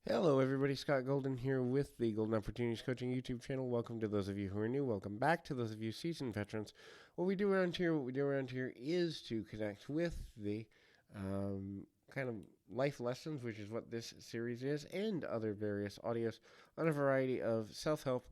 Hello, everybody. Scott Golden here with the Golden Opportunities Coaching YouTube channel. Welcome to those of you who are new. Welcome back to those of you seasoned veterans. What we do around here is to connect with the kind of life lessons, which is what this series is, and other various audios on a variety of self-help,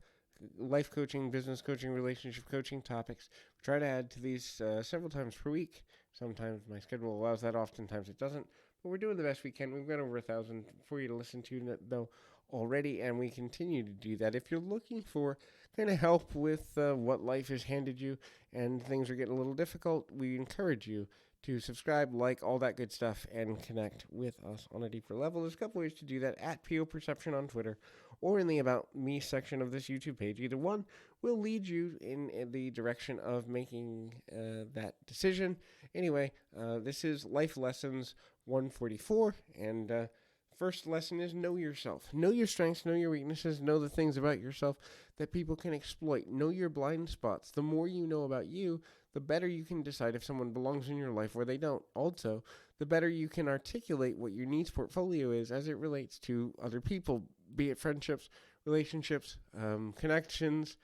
life coaching, business coaching, relationship coaching topics. We try to add to these several times per week. Sometimes my schedule allows that, oftentimes it doesn't. But we're doing the best we can. We've got over 1,000 for you to listen to, though, already, and we continue to do that. If you're looking for kind of help with what life has handed you and things are getting a little difficult, we encourage you to subscribe, like, all that good stuff, and connect with us on a deeper level. There's a couple ways to do that at PO Perception on Twitter or in the About Me section of this YouTube page. Either one will lead you in the direction of making that decision. Anyway, this is Life Lessons 144, and first lesson is know yourself. Know your strengths, know your weaknesses, know the things about yourself that people can exploit. Know your blind spots. The more you know about you, the better you can decide if someone belongs in your life or they don't. Also, the better you can articulate what your needs portfolio is as it relates to other people, be it friendships, relationships, connections,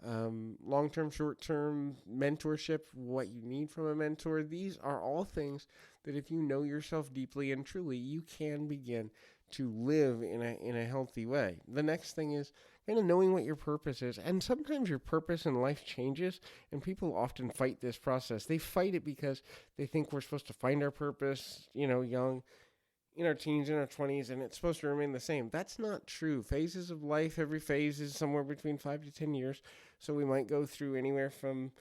long-term, short-term, mentorship, what you need from a mentor. These are all things that if you know yourself deeply and truly, you can begin to live in a healthy way. The next thing is kind of knowing what your purpose is. And sometimes your purpose in life changes, and people often fight this process. They fight it because they think we're supposed to find our purpose, young, in our teens, in our 20s, and it's supposed to remain the same. That's not true. Phases of life, every phase is somewhere between 5 to 10 years. So we might go through anywhere from,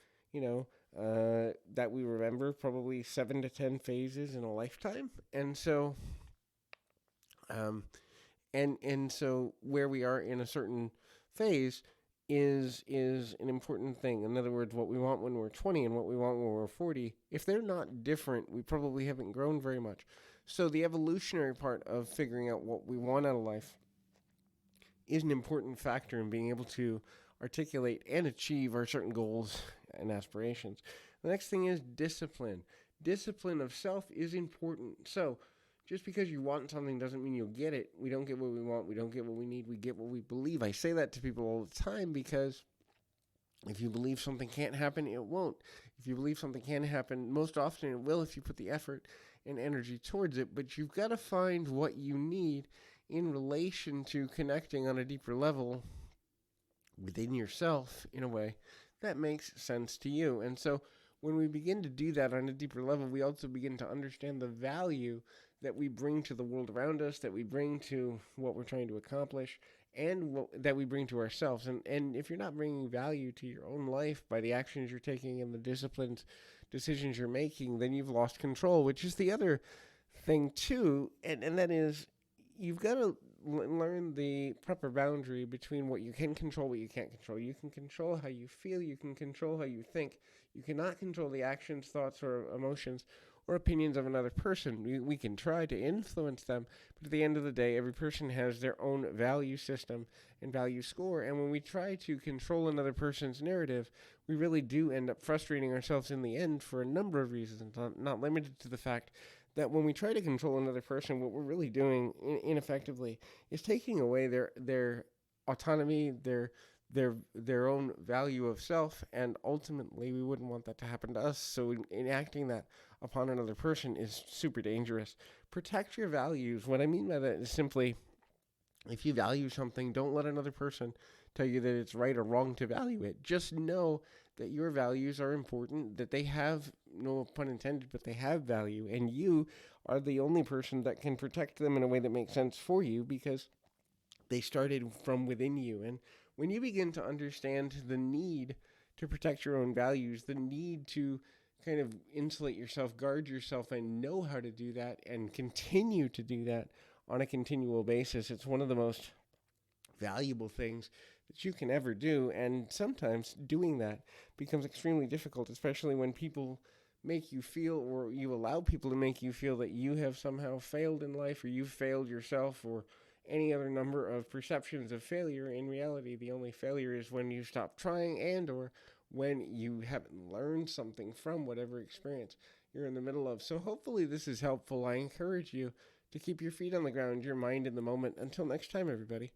that we remember, probably 7 to 10 phases in a lifetime. And so, and so where we are in a certain phase is an important thing. In other words, what we want when we're 20 and what we want when we're 40, if they're not different, we probably haven't grown very much. So the evolutionary part of figuring out what we want out of life is an important factor in being able to articulate and achieve our certain goals and aspirations. The next thing is discipline. Discipline of self is important. So just because you want something doesn't mean you'll get it. We don't get what we want. We don't get what we need. We get what we believe. I say that to people all the time because if you believe something can't happen, it won't. If you believe something can happen, most often it will if you put the effort and energy towards it. But you've got to find what you need in relation to connecting on a deeper level within yourself in a way that makes sense to you. And so when we begin to do that on a deeper level, we also begin to understand the value that we bring to the world around us, that we bring to what we're trying to accomplish, and that we bring to ourselves. And if you're not bringing value to your own life by the actions you're taking and the disciplines, decisions you're making, then you've lost control, which is the other thing too. And that is, you've got to learn the proper boundary between what you can control, what you can't control. You can control how you feel. You can control how you think. You cannot control the actions, thoughts, or emotions or opinions of another person. We can try to influence them, but at the end of the day, every person has their own value system and value score. And when we try to control another person's narrative, we really do end up frustrating ourselves in the end for a number of reasons, not limited to the fact that when we try to control another person, what we're really doing ineffectively is taking away their autonomy, their own value of self, and ultimately we wouldn't want that to happen to us. So enacting that upon another person is super dangerous. Protect your values. What I mean by that is simply, if you value something, don't let another person tell you that it's right or wrong to value it. Just know that your values are important, that they have, no pun intended, but they have value, and you are the only person that can protect them in a way that makes sense for you because they started from within you. And when you begin to understand the need to protect your own values, the need to kind of insulate yourself, guard yourself, and know how to do that and continue to do that on a continual basis, it's one of the most valuable things that you can ever do. And sometimes doing that becomes extremely difficult, especially when people make you feel, or you allow people to make you feel, that you have somehow failed in life, or you've failed yourself, or any other number of perceptions of failure. In reality, the only failure is when you stop trying and or when you haven't learned something from whatever experience you're in the middle of. So hopefully this is helpful. I encourage you to keep your feet on the ground, your mind in the moment. Until next time, everybody.